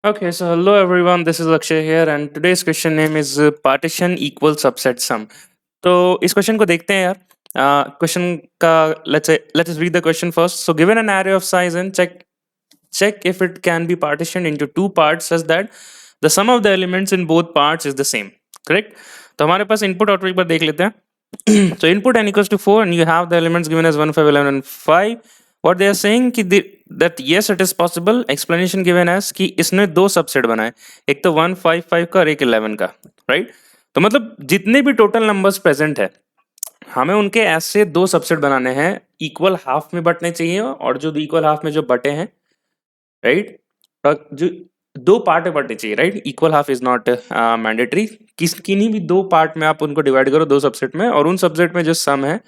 Okay, so hello everyone, this is Akshay here and today's question name is partition equal subset sum. तो इस question को देखते हैं यार. क्वेश्चन का let's read the question first. So given an array of size and check if it can be partitioned into two parts such that the sum of the elements in both parts is the same. Correct? तो हमारे पास input output एक बार देख लेते हैं. So input n equals to 4 and you have the elements given as 1, 5, 11 and 5. What they are saying कि that yes it is possible. Explanation given as कि इसने दो सबसेट बनाए, एक तो 1, 5, 5 का और एक 11 का, राइट. तो मतलब जितने भी टोटल नंबर्स प्रेजेंट है हमें उनके ऐसे दो सबसेट बनाने हैं, इक्वल हाफ में बटने चाहिए और जो इक्वल हाफ में जो बटे हैं, राइट, जो दो पार्ट में बटने चाहिए, right. Equal half is not mandatory. किन्हीं भी दो पार्ट में आप उनको डिवाइड करो दो सबसेट में, और उन सबसेट में जो सम है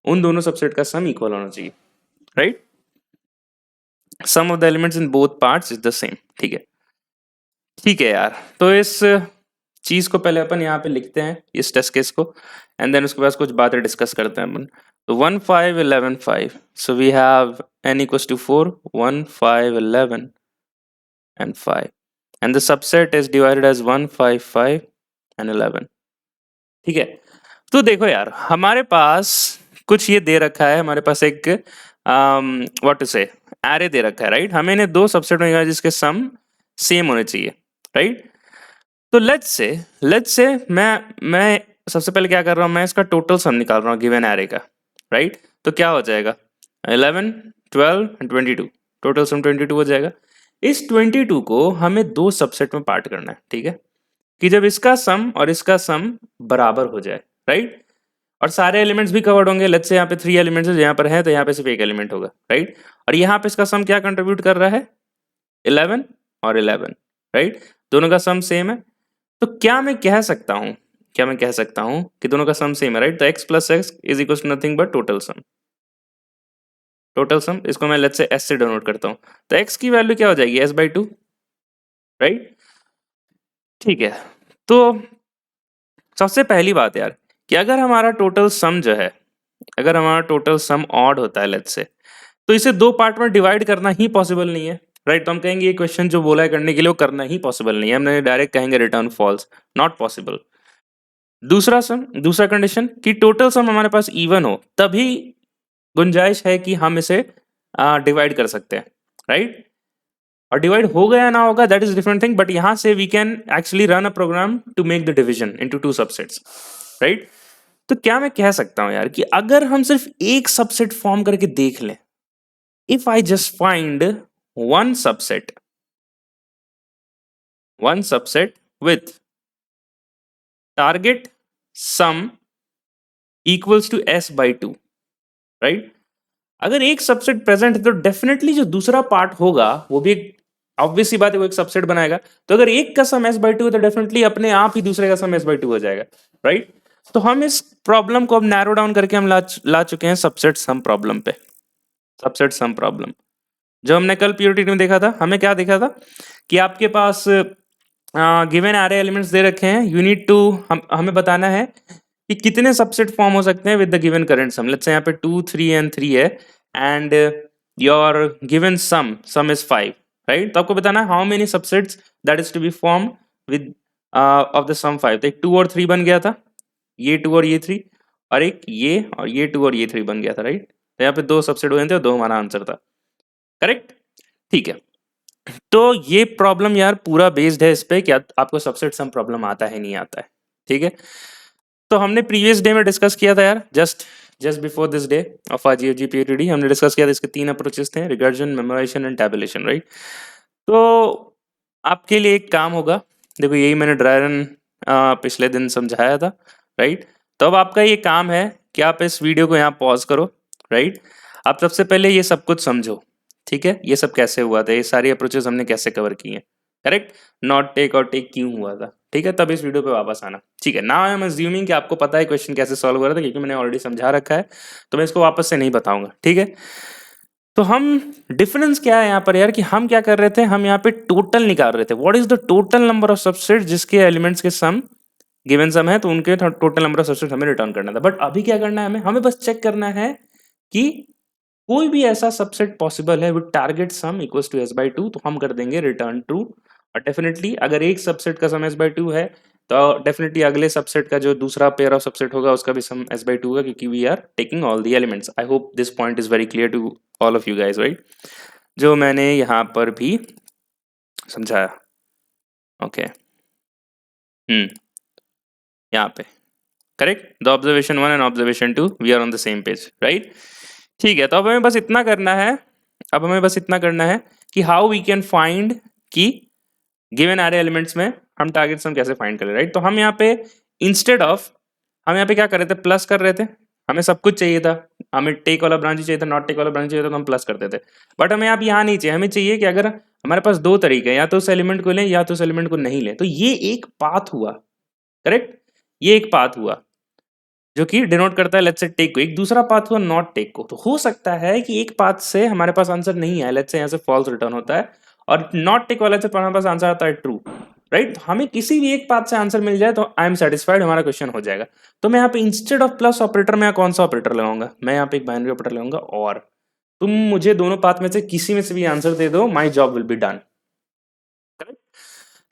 उन दोनों सबसेट का सम इक्वल होना चाहिए, right. Sum of the elements in both parts is the same. ठीक है यार. तो इस चीज को पहले अपन यहाँ पे लिखते हैं, इस टेस्ट केस को, एंड देन उसके बाद कुछ बातें डिस्कस करते हैं अपन. तो 1, 5, 11, 5. So we have n equals to 4, 1, 5, 11 and 5, and the subset is divided as 1, 5, 5 and 11. ठीक है. तो देखो यार, हमारे पास कुछ ये दे रखा है, हमारे पास एक व्हाट टू से एरे दे रखा है, राइट. हमें इन्हें दो सबसेट में जिसके सम सेम होने चाहिए, राइट. तो लेट्स से मैं सबसे पहले क्या कर रहा हूँ, मैं इसका टोटल सम निकाल रहा हूँ गिवन एरे का, राइट. तो क्या हो जाएगा, 11, 12 एंड 22. टोटल सम 22 हो जाएगा. इस 22 को हमें दो सबसेट में पार्ट करना है, ठीक है, कि जब इसका सम और इसका सम बराबर हो जाए, राइट, और सारे एलिमेंट्स भी कवर्ड होंगे. लेट्स से यहाँ पे 3 एलिमेंट्स यहाँ पर है, तो यहाँ पे सिर्फ एक एलिमेंट होगा, राइट. और यहाँ पे इसका सम क्या कंट्रीब्यूट कर रहा है, 11 और 11, राइट. दोनों का सम सेम है. तो क्या मैं कह सकता हूँ कि दोनों का सम सेम है, राइट. तो x plus X is equal to nothing but total sum. इसको मैं लेट्स से s से डिनोट करता हूँ. तो x की वैल्यू क्या हो जाएगी, s/2, राइट. ठीक है. तो सबसे पहली बात यार, कि अगर हमारा टोटल सम जो है, अगर हमारा टोटल सम ऑड होता है लेट्स से, तो इसे दो पार्ट में डिवाइड करना ही पॉसिबल नहीं है, राइट. तो हम कहेंगे ये क्वेश्चन जो बोला है करने के लिए वो करना ही पॉसिबल नहीं है, हमने डायरेक्ट कहेंगे रिटर्न फॉल्स, नॉट पॉसिबल. दूसरा कंडीशन कि टोटल सम हमारे पास इवन हो, तभी गुंजाइश है कि हम इसे डिवाइड कर सकते हैं, राइट. और डिवाइड हो गया ना होगा that is different thing, but यहां से we can actually run a program to make the division into two subsets, right. तो क्या मैं कह सकता हूं यार कि अगर हम सिर्फ एक सबसेट फॉर्म करके देख लें, if I just find one subset with target sum equals to s/2, right. अगर एक सबसेट प्रेजेंट है तो डेफिनेटली जो दूसरा पार्ट होगा वो भी एक ऑब्वियस सी बात है, वो एक सबसेट बनाएगा. तो अगर एक का सम s/2 है तो डेफिनेटली अपने आप ही दूसरे का सम s/2 हो जाएगा, राइट. तो हम इस प्रॉब्लम को अब नैरो डाउन करके हम ला चुके हैं सबसेट सम प्रॉब्लम पे. सबसेट सम प्रॉब्लम जो हमने कल प्योरिटी में देखा था, हमें क्या देखा था कि आपके पास गिवन एरे एलिमेंट्स दे रखे हैं, यू नीड टू हमें बताना है कि कितने सबसेट फॉर्म हो सकते हैं with the given current sum. Let's say यहाँ पे 2, 3 एंड 3 है, and your given sum is 5, right. तो आपको बताना है how many subsets that is to be form with of the sum 5. तो एक 2 और 3 बन गया था, ये 2 और ये 3, और एक ये और ये 2 और ये 3 बन गया था, राइट. तो यहाँ पे दो सबसेट हुए थे और दो हमारा आंसर था, करेक्ट. ठीक है. तो ये प्रॉब्लम यार पूरा बेस्ड है इस पे कि आपको सबसेट सम प्रॉब्लम आता है नहीं आता है, ठीक है. तो हमने प्रीवियस डे में डिस्कस किया था यार, just before this day of our GFG PTD हमने डिस्कस किया था. इसके 3 अप्रोचेस थे, recursion, memorization and tabulation, right. तो आपके लिए एक काम होगा, देखो यही मैंने ड्राई रन पिछले दिन समझाया था, राइट. तो अब आपका ये काम है कि आप इस वीडियो को यहाँ पॉज करो, राइट. आप सबसे पहले ये सब कुछ समझो, ठीक है. ये सब कैसे हुआ था, ये सारी अप्रोचेस हमने कैसे कवर की हैं, करेक्ट. नॉट टेक और टेक क्यों हुआ था, ठीक है. तब इस वीडियो पे वापस आना, ठीक है. नाउ आई एम अज्यूमिंग कि आपको पता है क्वेश्चन कैसे सॉल्व हो रहा था, क्योंकि मैंने ऑलरेडी समझा रखा है, तो मैं इसको वापस से नहीं बताऊंगा, ठीक है. तो हम डिफरेंस क्या है यहाँ पर यार, कि हम क्या कर रहे थे, हम यहाँ पे टोटल निकाल रहे थे. What is the total number of subset जिसके एलिमेंट्स के सम गिवन सम है, तो उनके टोटल नंबर ऑफ सबसेट हमें रिटर्न करना था. बट अभी क्या करना है, हमें बस चेक करना है कि कोई भी ऐसा सबसेट पॉसिबल है with target sum equals to s/2, तो हम कर देंगे रिटर्न ट्रू, और डेफिनेटली अगर एक सबसेट का सम s बाई 2 है तो डेफिनेटली अगले सबसेट का जो दूसरा पेयर ऑफ सबसेट होगा उसका भी सम s बाई 2 होगा, क्योंकि we are taking all the elements. I hope this point is very clear to all of you guys, right? जो मैंने यहाँ पर भी समझाया. ओके. यहाँ पे correct. The observation 1 and observation 2 we are on the same page, right? ठीक है, तो अब हमें बस इतना करना है. अब हमें बस इतना करना है कि हाउ वी कैन फाइंड कि गिवन एरे एलिमेंट्स में हम टारगेट सम कैसे फाइंड करें, राइट? तो हम यहाँ पे इंस्टेड ऑफ हम यहाँ पे क्या कर रहे थे, प्लस कर रहे थे. हमें सब कुछ चाहिए था, हमें टेक वाला ब्रांच चाहिए था, नॉट टेक वाला ब्रांच चाहिए था, तो हम प्लस करते थे. बट हमें अब यहाँ नहीं चाहिए. हमें चाहिए कि अगर हमारे पास दो तरीके हैं, या तो उस एलिमेंट को लें या तो उस एलिमेंट को नहीं लें, तो ये एक पाथ हुआ. करेक्ट, ये एक पाथ हुआ जो कि डिनोट करता है लेट्स से टेक को. एक दूसरा पाथ हुआ नॉट टेक को. तो हो सकता है कि एक पाथ से हमारे पास आंसर नहीं है, लेट्स से यहाँ से फॉल्स रिटर्न होता है, और नॉट टेक वाले से हमारे पास आंसर आता है ट्रू, राइट? हमें किसी भी एक पाथ से आंसर मिल जाए तो आई एम सेटिस्फाइड, हमारा क्वेश्चन हो जाएगा. तो मैं यहाँ पे इंस्टेड ऑफ प्लस ऑपरेटर में कौन सा ऑपरेटर लगाऊंगा? मैं यहाँ पे एक बाइनरी ऑपरेटर लगाऊंगा, और तुम मुझे दोनों पाथ में से किसी में से भी आंसर दे दो, my job will be done.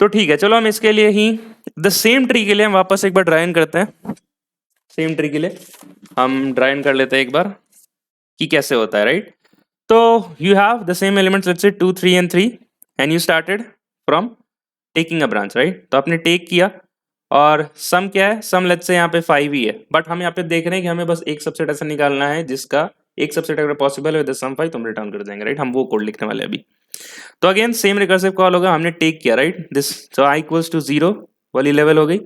तो ठीक है, चलो हम इसके लिए ही द सेम ट्री के लिए हम वापस एक बार ड्राइन करते हैं. सेम ट्री के लिए हम ड्राइन कर लेते हैं एक बार कि कैसे होता है, राइट? तो you have the same elements, let's say 2 3 and 3, and you started from taking a branch, right? तो आपने टेक किया, और सम क्या है? सम लेट्स से यहाँ पे 5 ही है, बट हम यहाँ पे देख रहे हैं कि हमें बस एक सबसेट ऐसा निकालना है जिसका एक सबसेट अगर पॉसिबल है विद सम 5 तो हम रिटर्न कर देंगे, राइट? हम वो कोड लिखने वाले अभी. तो अगेन सेम रिकर्सिव कॉल होगा. हमने टेक किया, right? This so I equals to 0 वाली लेवल हो गई,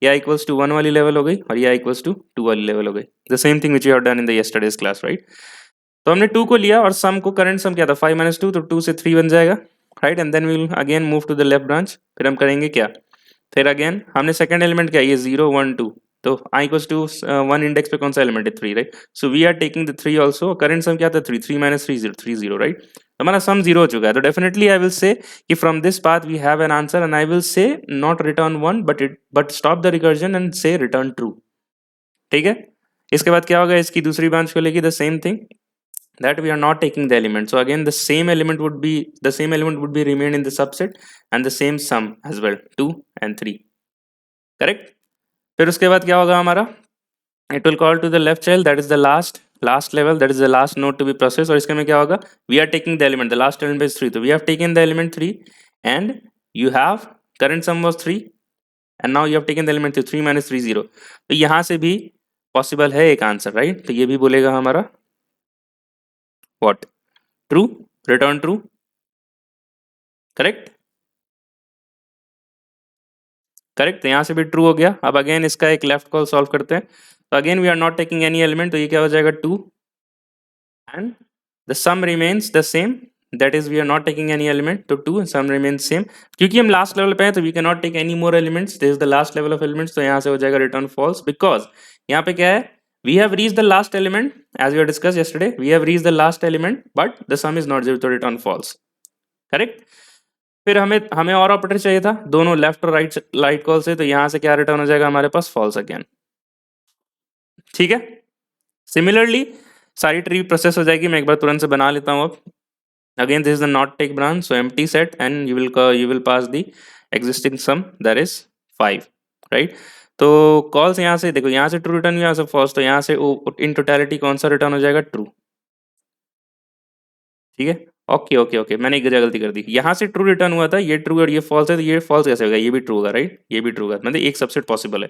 या इक्वल्स टू 1 वाली लेवल हो गई, और या इक्वल्स टू 2 वाली लेवल हो गई. The same thing which you have done in the yesterday's class, right? तो हमने 2 को लिया, और सम को करंट सम क्या था 5 माइनस 2, तो 2 से 3 बन जाएगा, right? And then we will again move to the left branch. फिर हम करेंगे क्या? फिर अगेन हमने सेकंड एलिमेंट क्या, ये 0 1 2, तो आई इक्वल्स टू 1 इंडेक्स पे कौन सा एलिमेंट है 3, right? So we are taking the 3 also. Current sum क्या था 3, 3 माइनस 3 0 3 0, राइट? हमारा सम 0 हो चुका है. तो डेफिनेटली आई विल से कि from this path we have an answer, and I will say not return 1 but stop the recursion and say return true. ठीक है, इसके बाद क्या होगा? इसकी दूसरी ब्रांच को लेगी the same thing, that we are not taking the element. So again the same element would be remain in the subset, and the same sum as well, 2 and 3. Correct? फिर उसके बाद क्या होगा हमारा? It will call to the left child, that is the last level, that is the last node to be processed. और इसके में क्या होगा? We are taking the element, the last element is 3, तो we have taken the element 3, and you have current sum was 3, and now you have taken the element 3 minus 3 0. तो यहाँ से भी पॉसिबल है एक आंसर, राइट? तो ये भी बोलेगा हमारा what? True, return true. Correct. Correct, तो यहाँ से भी ट्रू हो गया. अब अगेन इसका एक लेफ्ट कॉल सॉल्व करते हैं. तो again we are not taking any element, तो ये क्या हो जाएगा 2, and the sum remains the same, that is we are not taking any element, तो 2 सम रिमेन्स सेम. क्योंकि हम लास्ट लेवल पे हैं तो we can not take any more elements, this is the last level of elements. तो यहाँ से हो जाएगा रिटर्न फॉल्स, बिकॉज यहाँ पे क्या है? We have reach the last element as we have discussed yesterday, we have reach the last element but the sum is not 0, तो रिटर्न फॉल्स. करेक्ट. फिर हमें हमें और ऑपरेटर चाहिए था दोनों लेफ्ट और राइट कॉल से, तो यहां से क्या रिटर्न हो जाएगा हमारे पास? False again. ठीक है, सिमिलरली सारी ट्री प्रोसेस हो जाएगी. मैं एक बार तुरंत से बना लेता हूँ. अब again this is the not take branch, so empty set, and you will pass the existing sum, that is 5, right? तो कॉल्स यहाँ से देखो, यहाँ से ट्रू रिटर्न, यहाँ से फॉल्स, तो यहाँ से इन टोटलिटी कौन सा रिटर्न हो जाएगा? ट्रू. ठीक है, ओके ओके ओके, मैंने एक गलती कर दी. यहाँ से ट्रू रिटर्न हुआ था, ये ट्रू और ये फॉल्स है, तो ये फॉल्स कैसे होगा? ये भी ट्रू होगा, राइट? ये भी ट्रू होगा, मतलब एक सबसेट पॉसिबल है.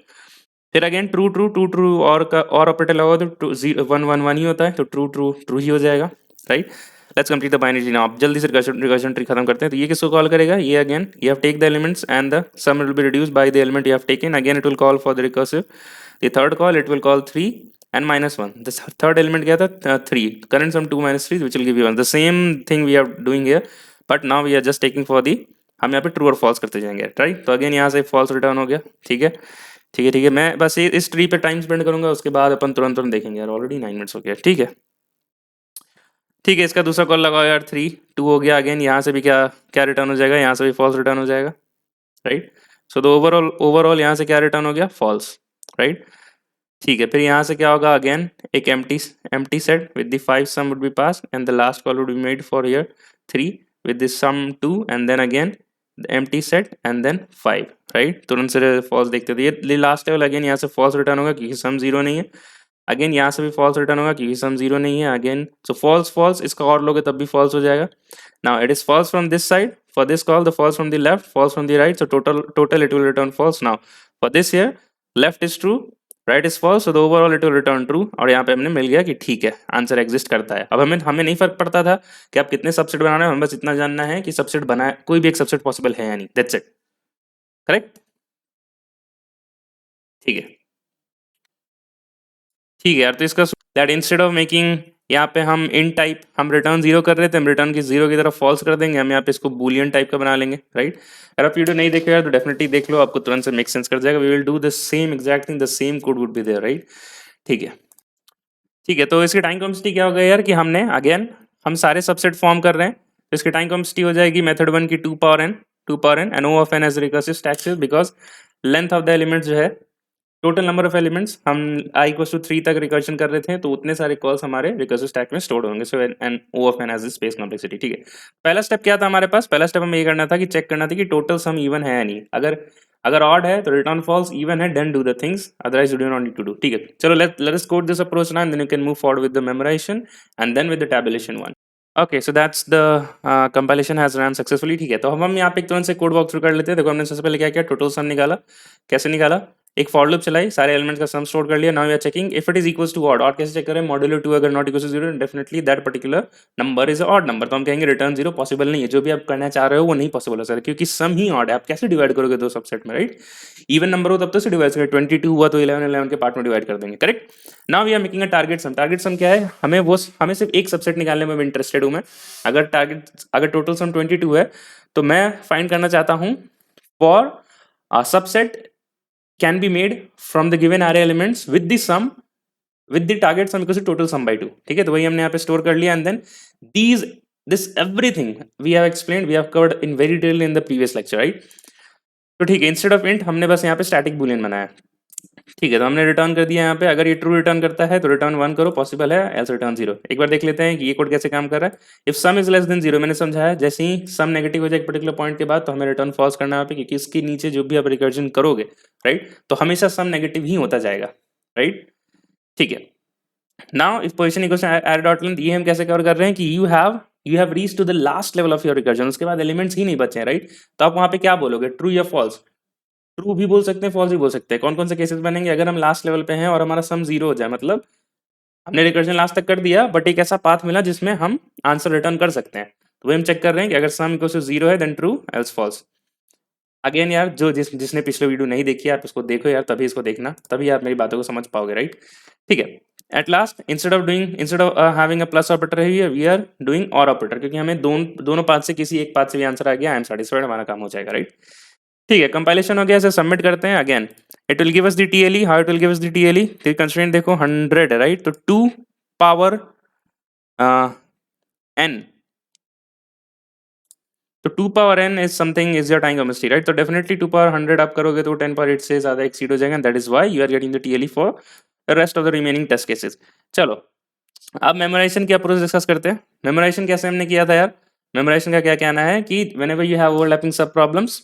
फिर again true true to true, और का और ऑपरेटर लगा तो 1 1 1 ही होता है, तो ट्रू ट्रू ट्रू ही हो जाएगा, right? Let's complete the binary tree now. अब जल्दी से रिकर्शन ट्री खत्म करते हैं. तो ये किसको कॉल करेगा? ये again you have take the elements and the sum will be reduced by the element you have taken. Again it will call for the recursive. The third call it will call 3 and minus 1. The third element क्या था? 3. Current sum 2 minus 3 which will give you 1. The same thing we are doing here, but now we are just taking for the, हम यहाँ पे true और false करते जाएंगे, right? तो again यहाँ से फॉल्स रिटर्न हो गया. ठीक है ठीक है ठीक है, मैं बस ये इस ट्री पे टाइम स्पेंड करूंगा, उसके बाद अपन तुरंत देखेंगे यार. ऑलरेडी 9 मिनट्स हो गया. ठीक है ठीक है, इसका दूसरा कॉल लगाओ यार. 3 2 हो गया. अगेन यहाँ से भी क्या क्या रिटर्न हो जाएगा? यहाँ से भी फॉल्स रिटर्न हो जाएगा, राइट? सो द ओवरऑल यहाँ से क्या रिटर्न हो गया? False, right? ठीक है, फिर यहाँ से क्या होगा? अगेन एक empty set with the 5 sum would be pass, and the last call would be made for here 3 with this sum 2, and then again empty set and then 5, right. तुरंत से फॉल्स देखते थे। ये लास्ट लेवल अगेन यहाँ से false return होगा क्योंकि sum zero नहीं है। अगेन यहाँ से भी फॉल्स रिटर्न होगा क्योंकि सम जीरो नहीं है। अगेन सो फॉल्स फॉल्स, इसका और लोगे तब भी फॉल्स हो जाएगा। Now it is false from this side, for this call the false from the left, false from the right, so total it will return false. Now for this here left is true, right is false, so the overall it will return true. और यहाँ पे हमने मिल गया कि ठीक है answer exist करता है। अब हमें हमें नहीं फर्क पड़ता था कि आप कितने सबसेट बना रहे हो, हमें बस इतना जानना है कि सबसेट बना कोई भी एक सबसेट पॉसिबल है या नहीं, दैट्स इट, करेक्ट। ठीक है, ठीक है यार। तो इसका दैट इंस्टेड ऑफ मेकिंग यहाँ पे हम इन टाइप हम रिटर्न जीरो कर रहे थे, हम रिटर्न की जीरो की तरफ फॉल्स कर देंगे। हम यहाँ पे इसको बुलियन टाइप का बना लेंगे, राइट। अगर आप वीडियो नहीं देखे यार तो डेफिनेटली देख लो, आपको तुरंत से मेक सेंस कर जाएगा। We will do the same exact thing, the same code would be there, right. ठीक है, ठीक है। तो इसकी टाइम कॉम्प्लेक्सिटी क्या हो गया यार कि हमने अगेन हम सारे सबसेट फॉर्म कर रहे हैं, तो इसकी टाइम कॉम्प्लेक्सिटी हो जाएगी मेथड 1 की 2 power n and O of n as recursive stack, because length of the elements जो है, टोटल नंबर ऑफ एलिमेंट्स हम i इक्वल टू 3 तक रिकर्शन कर रहे थे, तो उतने सारे कॉल्स हमारे रिकर्सिव स्टैक में स्टोर होंगे। So N O of n as space complexity. ठीक है, पहला स्टेप क्या था हमारे पास? पहला स्टेप हमें ये करना था कि चेक करना था कि टोटल सम इवन है या नहीं। अगर अगर ऑड है तो रिटर्न फॉल्स, इवन है then do the things, otherwise you do not need to do. ठीक है, चलो let us code this approach now and then you can move forward with the memorization and then with the tabulation one. Okay, so that's the compilation has run successfully. ठीक है, तो हम यहाँ पे एक तुरंत से कोड वॉक थ्रू कर लेते हैं। देखो हमने सबसे पहले क्या किया, टोटल सम निकाला। कैसे निकाला? एक फॉर लूप चलाई, सारे एलिमेंट्स का सम स्टोर कर लिया। Now we are checking if it is equals to odd. Odd कैसे चेक करें? मॉड्यूलो 2 अगर not equals to 0, definitely that particular number is odd number, तो हम कहेंगे रिटर्न 0 पॉसिबल नहीं है। जो भी आप करना चाह रहे हो वो नहीं पॉसिबल हो सर, क्योंकि सम ही ऑड है। आप कैसे डिवाइड करोगे दो सबसेट में, राइट। इवन नंबर हो तब तो से डिवाइड करें, 22 हुआ तो 11 11 के पार्ट में डिवाइड कर देंगे, correct. Now we are making a target sum. Target sum क्या है? हमें सिर्फ एक सबसेट निकालने में इंटरेस्टेड हूं मैं। अगर टोटल सम 22 है तो मैं फाइंड करना चाहता हूं for subset can be made from the given array elements with the sum with the target sum equals to total sum by 2। ठीक है, तो वही हमने यहाँ पे स्टोर कर लिया and then this everything we have explained, we have covered in very detail in the previous lecture, right। तो ठीक है, इंस्टेड ऑफ इंट हमने बस यहाँ पे स्टैटिक बूलियन बनाया। ठीक है, तो हमने रिटर्न कर दिया यहाँ पे। अगर ये ट्रू रिटर्न करता है तो रिटर्न 1 करो, पॉसिबल है, एल्स रिटर्न 0। एक बार देख लेते हैं कि ये कोड कैसे काम कर रहा है। If some is less than 0, मैंने समझाया जैसे ही सम नेगेटिव हो जाए एक पर्टिकुलर पॉइंट के बाद तो हमें रिटर्न फॉल्स करना है यहाँ पे, क्योंकि इसके नीचे जो भी आप रिकर्जन करोगे, राइट, तो हमेशा सम नेगेटिव ही होता जाएगा, राइट। ठीक है, now if position equals array dot length, ये हम कैसे कवर कर रहे हैं कि you have reached to the last level of your recursion, उसके बाद एलिमेंट्स ही नहीं बचे हैं, राइट। तो आप वहां पे क्या बोलोगे, ट्रू या फॉल्स? ट्रू भी बोल सकते हैं, फॉल्स भी बोल सकते हैं। कौन कौन से केसेस बनेंगे? अगर हम लास्ट लेवल पे हैं और हमारा सम 0 हो जाए, मतलब हमने रिकर्जन लास्ट तक कर दिया बट एक ऐसा पाथ मिला जिसमें हम आंसर रिटर्न कर सकते हैं, तो वही हम चेक कर रहे हैं कि अगर सम इक्वल्स टू 0 है then true else false. Again यार जिसने पिछले वीडियो नहीं देखी आप इसको देखो यार, तभी इसको देखना, तभी आप मेरी बातों को समझ पाओगे, राइट। ठीक है, at last instead of having a plus operator here we are doing or operator, क्योंकि हमें दोनों पाथ से किसी एक पाथ से भी आंसर आ गया, आई एम सैटिस्फाइड, हमारा काम हो जाएगा, राइट। ठीक है, कंपाइलेशन हो गया, इसे सबमिट करते हैं। Again it will give us the TLE. How it will give us the TLE? तो कंस्ट्रेंट देखो 100 है, राइट। तो 2 पावर n, तो 2 power n is something is your time complexity, right. तो डेफिनेटली 2 पावर 100 आप करोगे तो 10 पावर 8 से ज्यादा एक्सीड हो जाएगा, that is why you are getting the TLE for the rest of the remaining test cases. चलो अब मेमोराइजेशन की अप्रोच डिस्कस करते हैं। मेमोराइजेशन कैसे हमने किया था यार? मेमोराइजेशन का क्या कहना है कि whenever you have overlapping sub problems,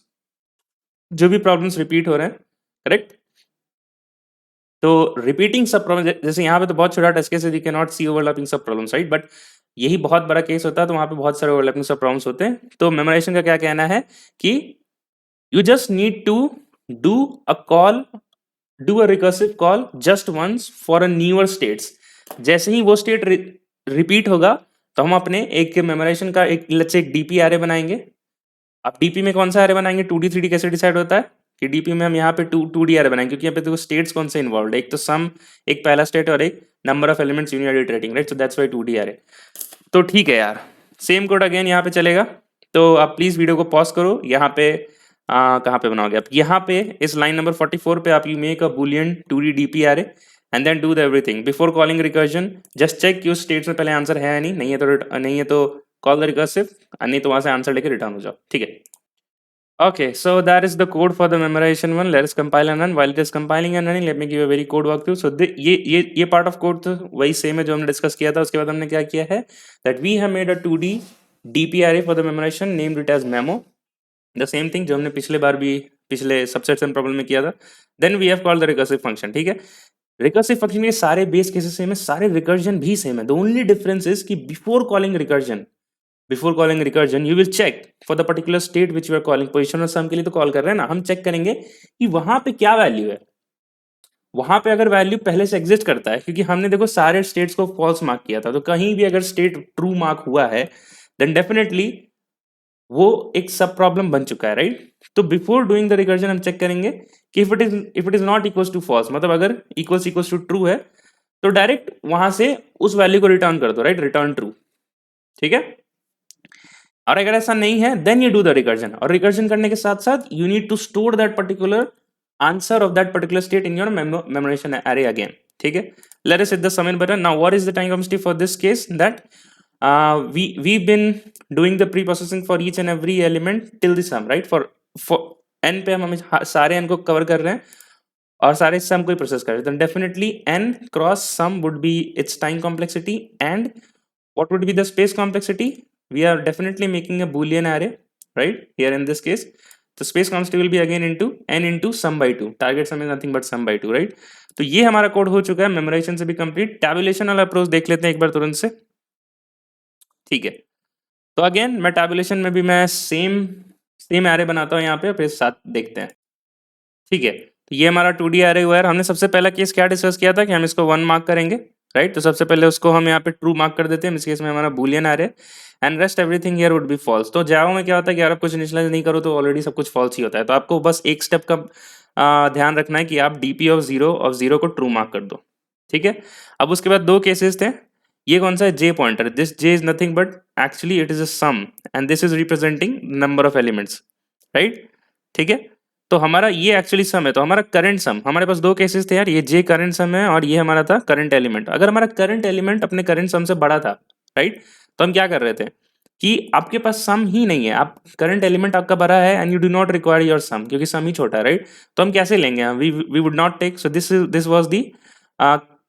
जो भी प्रॉब्लम्स रिपीट हो रहे हैं, करेक्ट, तो रिपीटिंग सब प्रॉब्लम, जैसे यहाँ पे तो बहुत छोटा टेस्ट केस है, you can not see overlapping sub problems, right, but यही बहुत बड़ा केस होता है तो वहां पे बहुत सारे ओवरलैपिंग सब प्रॉब्लम्स होते हैं। तो मेमोराइजेशन का क्या कहना है कि you just need to do a call, do a recursive call just once for a newer states. जैसे ही वो स्टेट रिपीट होगा तो हम अपने एक मेमोराइजेशन का एक लेट्स से एक डीपी एरे बनाएंगे। अब डीपी में कौन सा एरे बनाएंगे? 2D 3D कैसे डिसाइड होता है कि डीपी में हम यहाँ पे 2D एरे बनाएंगे, क्योंकि यहाँ पे देखो स्टेट्स कौन से इन्वॉल्व है, एक तो सम, एक पहला स्टेट और एक number of elements union iterating, right. So that's why 2D array. तो ठीक है यार, सेम कोड अगेन यहाँ पे चलेगा। तो आप प्लीज वीडियो को पॉज करो, यहाँ पे कहाँ पे बनाओगे आप? यहाँ पे इस लाइन नंबर 44 पे आप you make a boolean 2D DP array and then do the everything before calling recursion. Just check कि उस स्टेट्स में पहले आंसर है या नहीं, नहीं है तो कॉल द रिकर्सिव, नहीं तो वहां से आंसर लेके रिटर्न हो जाओ, ठीक है। Okay, so that is the code for the memorization one. Let us compile and run. While it is compiling and running, let me give a very code walkthrough. So ये part of code तो वही same है जो हमने discuss किया था। उसके बाद हमने क्या किया है that we have made a 2D DP array for the memorization, named it as memo. The same thing जो हमने पिछले बार भी पिछले सबसेट सम प्रॉब्लम में किया था. Then we have called the recursive function. ठीक है, रिकर्सिव फंक्शन के सारे बेस केसेस सेम है, सारे रिकर्जन भी सेम है. द ओनली डिफरेंस इज कि before calling recursion you will check for the particular state which you are calling. Position और सम के लिए तो कॉल कर रहे हैं ना, हम चेक करेंगे कि वहां पे क्या वैल्यू है. वहां पे अगर वैल्यू पहले से एग्जिस्ट करता है, क्योंकि हमने देखो सारे स्टेट्स को फॉल्स मार्क किया था, तो कहीं भी अगर स्टेट ट्रू मार्क हुआ है देन डेफिनेटली वो एक सब प्रॉब्लम बन चुका है, राइट. तो बिफोर डूइंग द रिकर्जन हम चेक करेंगे कि if it is not equals to false, मतलब अगर इक्वल्स टू ट्रू है तो डायरेक्ट वहां से उस वैल्यू को रिटर्न कर दो, राइट, रिटर्न ट्रू. ठीक है, और अगर ऐसा नहीं है then you do the recursion, और रिकर्जन करने के साथ साथ you need to store that particular answer of that particular state in your memorization array again. ठीक है, let us hit the submit button. Now what is the time complexity for this case? That we've been doing the pre-processing for each and every element till the sum, right? For n पे हम सारे n को cover कर रहे हैं और सारे सम को ही प्रोसेस कर रहे हैं. then definitely n cross sum would be its time complexity, and what would be the space complexity? We are definitely making a boolean array, right? Here in this case the space complexity will be again into n into sum by 2. target sum is nothing but sum by 2, right? तो ये हमारा code हो चुका है, memorisation से भी complete. Tabulation वाला approach देख लेते हैं एक बार तुरंत से. ठीक है, तो अगेन मैं टैबुलेशन में भी मैं सेम एरे बनाता हूँ यहाँ पे, फिर साथ देखते हैं. ठीक है, तो ये हमारा 2D एरे हुआ है. हमने सबसे पहला केस क्या डिस्कस किया था कि हम इसको 1 मार्क करेंगे, राइट. तो सबसे पहले उसको हम यहाँ पे ट्रू मार्क कर देते हैं. इस केस में हमारा boolean array, and rest everything here would be false. तो जावा में क्या होता है कि यार आप कुछ इनिशियलाइज नहीं करो तो ऑलरेडी सब कुछ फॉल्स ही होता है. तो आपको बस एक स्टेप का ध्यान रखना है कि आप डीपी ऑफ जीरो को ट्रू मार्क कर दो. ठीक है, अब उसके बाद दो केसेस थे. ये कौन सा है? J pointer. This J is nothing but actually it is a sum, and this is representing number of elements, right. ठीक है, तो हमारा ये एक्चुअली सम है, तो हमारा करंट सम, हमारे पास दो केसेस थे यार, ये जे करंट सम है और ये हमारा था करंट एलिमेंट. अगर हमारा करंट एलिमेंट अपने करंट सम से बड़ा था, राइट, तो हम क्या कर रहे थे कि आपके पास सम ही नहीं है, आप करंट एलिमेंट आपका बड़ा है and you do not require your sum, क्योंकि सम ही छोटा है, राइट. तो हम कैसे लेंगे? We would not take. So this was the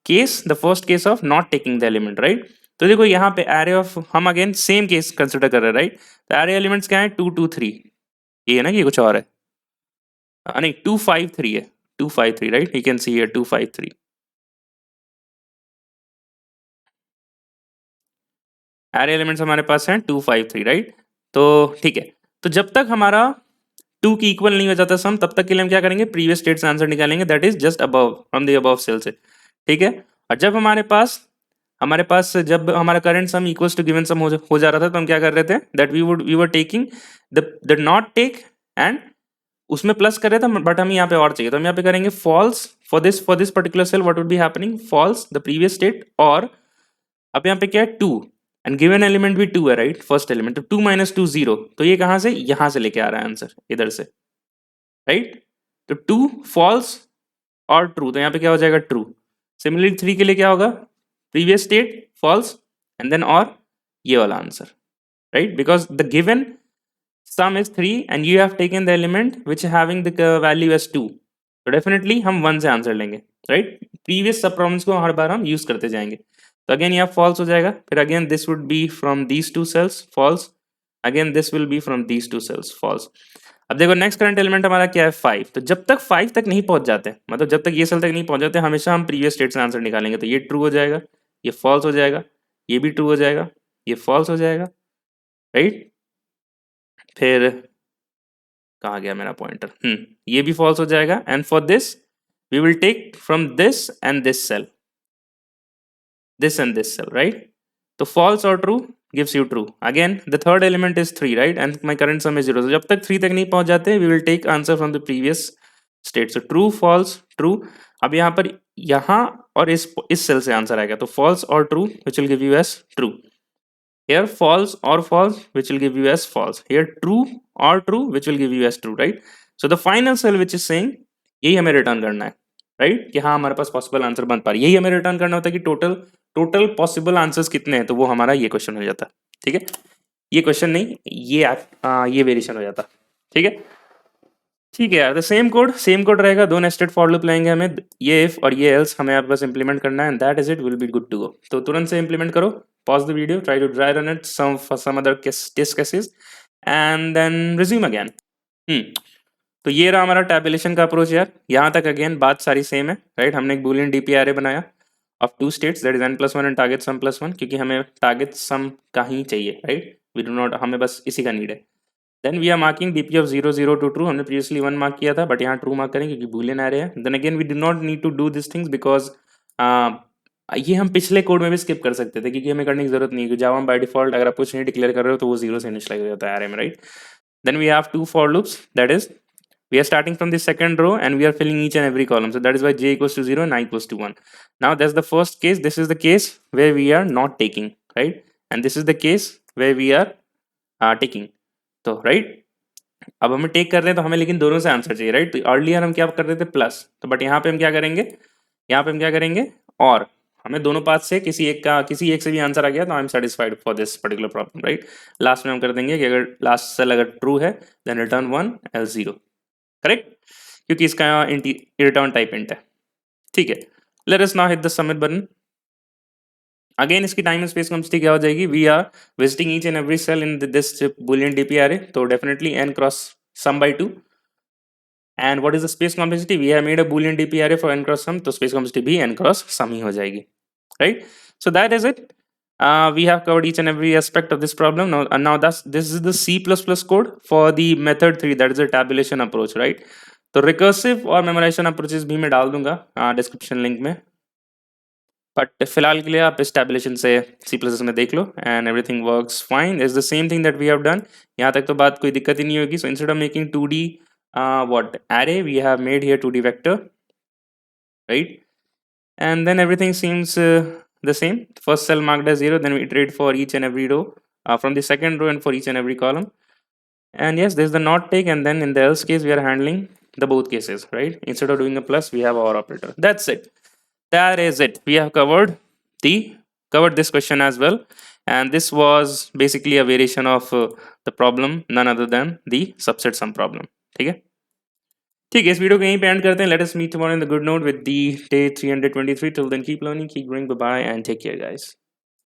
case, the first case of not taking the element, right. तो देखो यहाँ पे एरे ऑफ, हम अगेन सेम केस कंसिडर कर रहे हैं, राइट. तो एरे एलिमेंट्स क्या है? 2 2 3. ये है ना, ये कुछ और है. नहीं, 2 5 3 है. 2 5 3, right. You can see here 2 5 3. Array elements हमारे पास हैं 2 5 3, राइट. तो ठीक है, तो जब तक हमारा 2 की इक्वल नहीं हो जाता सम, तब तक के लिए हम क्या करेंगे? प्रीवियस स्टेट से आंसर निकालेंगे, that is just above from the above cell से. ठीक है, और जब हमारे पास जब हमारा current sum equals to given sum हो जा रहा था, तो हम क्या कर रहे थे? That we were taking the not take and उसमें प्लस कर रहे थे, बट हमें यहाँ पे और चाहिए, तो हम यहाँ पे करेंगे false for this particular cell. What would be happening? False the previous state, और अब यहाँ पे क्या है? 2, एंड गिवन एलिमेंट भी 2 है, राइट, फर्स्ट एलिमेंट. तो 2 - 2 0, तो ये कहाँ से? यहाँ से लेके आ रहा है आंसर, इधर से, राइट. तो 2 फॉल्स और ट्रू, तो यहाँ पे क्या हो जाएगा? ट्रू. सिमिलरली 3 के लिए क्या होगा? Previous state false, and then और ये वाला answer, right? Because the given sum is 3 and you have taken the element which having the value as 2. तो definitely हम 1 से आंसर लेंगे, right? Previous सब प्रॉब्लम्स को हर बार हम यूज करते जाएंगे. तो अगेन यहाँ फॉल्स हो जाएगा, फिर again this would be from these two cells false, again this will be from these two cells false. अब देखो नेक्स्ट करंट एलिमेंट हमारा क्या है? 5. तो जब तक 5 तक नहीं पहुंच जाते, मतलब जब तक ये सेल तक नहीं पहुंच जाते, हमेशा हम प्रीवियस स्टेट से आंसर निकालेंगे. तो ये ट्रू हो जाएगा, ये फॉल्स हो जाएगा, ये भी ट्रू हो जाएगा, ये फॉल्स हो जाएगा, राइट. फिर कहाँ गया मेरा पॉइंटर? ये भी फॉल्स हो जाएगा, and for this we will take from this and this cell, right. तो false or true gives you true. Again the third element is 3, right, and my current sum is 0. So जब तक 3 तक नहीं पहुंच जाते, we will take answer from the previous state. So true false true. अब यहाँ पर यहाँ और इस सेल से आंसर आएगा, तो false और true which will give you as true. Here false or false which will give you as false. Here true or true which will give you as true, right. So the final cell which is saying यही हमें return करना है, right, कि हाँ हमारे पास possible answer बन पा रही है. यही हमें रिटर्न करना होता है कि टोटल पॉसिबल आंसर्स कितने हैं, तो वो हमारा ये क्वेश्चन हो जाता है. ठीक है, ये क्वेश्चन नहीं, ये वेरिएशन हो जाता. ठीक है, ठीक है यार. तो सेम कोड रहेगा, दो नेस्टेड फॉर लूप लेंगे हमें, ये इफ और ये एल्स हमें बस इंप्लीमेंट करना है, and that is it, will be good to go. तो तुरंत से इंप्लीमेंट करो, pause the video, try to dry run it some for some other test cases, and then resume again. तो ये रहा हमारा टैबुलेशन का अप्रोच यार। यहाँ तक अगेन बात सारी सेम है, राइट। हमने एक बूलियन डीपी एरे बनाया of two states, that is n+1 and target sum plus one, क्योंकि हमें टारगेट सम का ही चाहिए, राइट। वी डू नॉट, हमें बस इसी का नीड है। Then we are marking DP of 0 0 to true. हमने प्रीवियसली 1 मार्क किया था, बट यहाँ ट्रू मार्क करेंगे क्योंकि बूलियन एरे है। Then again we do not need to do this things because ये हम पिछले कोड में भी स्किप कर सकते थे, क्योंकि हमें करने की जरूरत नहीं है। जावा में बाय डिफॉल्ट अगर आप कुछ नहीं डिक्लेयर कर रहे हो तो वो 0 से इनिशियलाइज हो जाता है एरे में, right. Then we have two for loops, that is we are starting from the second row and we are filling each and every column, so that is why j equals to 0 and I equals to 1. Now that's the first case. This is the case where we are not taking, right, and this is the case where we are taking. तो right, अब हमें take कर रहे हैं तो हमें लेकिन दोनों से आंसर चाहिए, राइट। तो अर्लियर हम क्या कर रहे थे प्लस, तो बट यहाँ पे हम क्या करेंगे, यहाँ पे हम क्या करेंगे, और हमें दोनों पाथ से किसी एक से भी आंसर आ गया तो I am satisfied for this particular problem, right. Last में हम कर देंगे कि अगर लास्ट सेल अगर ट्रू है देन रिटर्न 1 एल्स 0, करेक्ट, क्योंकि इसका रिटर्न टाइप इंट है, ठीक है। Let us now hit the submit button. Again इसकी टाइम स्पेस कॉम्प्लेक्सिटी क्या हो जाएगी, we are visiting each and every cell in this boolean DP array, तो definitely n cross some bye 2। And what is the space complexity, we have made a boolean DP array for n cross sum, तो space complexity भी n cross sum ही हो जाएगी, right. So that is it. We have covered each and every aspect of this problem. Now this is the C++ code for the method 3, that is the tabulation approach, right? तो recursive और memorisation approaches भी मैं डाल दूंगा description link में, but फिलहाल के लिए आप इस tabulation से C++ में देख लो and everything works fine. Is the same thing that we have done. यहाँ तक तो बात कोई दिक्कत ही नहीं होगी। So instead of making 2D what array, we have made here 2D vector, right? And then everything seems the same. First cell marked as 0, then we iterate for each and every row from the second row and for each and every column. And yes, there's the not take, and then in the else case we are handling the both cases, right? Instead of doing a plus, we have our operator. That's it. That is it. We have covered this question as well, and this was basically a variation of the problem, none other than the subset sum problem. ठीक है, इस video को यहीं पे end करते हैं। Let us meet tomorrow in the good note with the day 323. Till then keep learning, keep growing, bye bye and take care guys.